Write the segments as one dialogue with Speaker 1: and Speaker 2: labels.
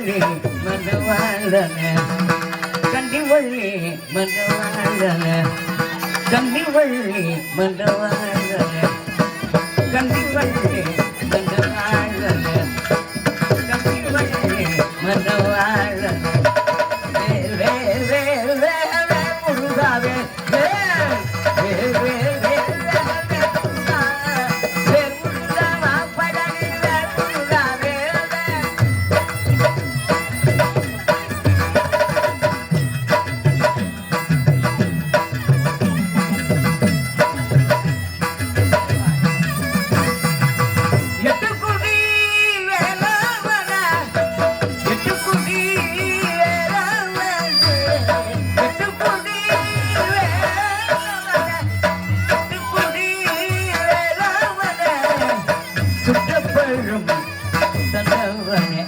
Speaker 1: வள்ளி மனவாழன கண்டி வள்ளி மனவாழன கண்டி வள்ளி மனவாழன கண்டி வள்ளி மனவாழன கண்டி வள்ளி மனவாழன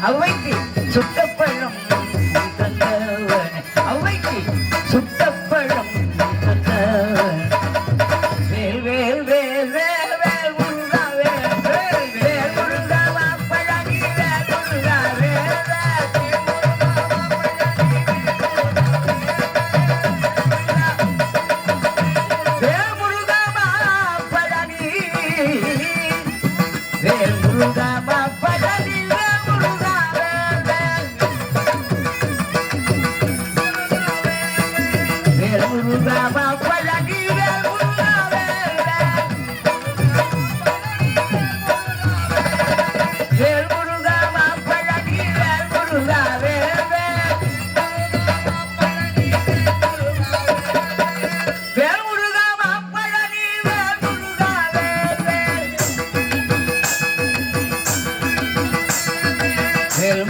Speaker 1: அவைக்கு சுட்டப்பழம் தந்தவன் அவைக்கு சுட்டப்பழம் தந்தவன் வேல் வேல் வேல் வேல் வேல் முருகா வேல் வேல் வேல் முருகா பழனி வேல் முருகா வேல் வேல் முருகா பழனி வேல் முருகா பழனி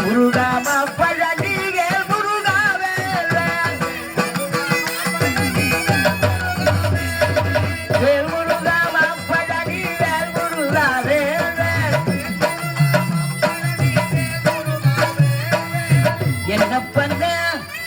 Speaker 1: முருகா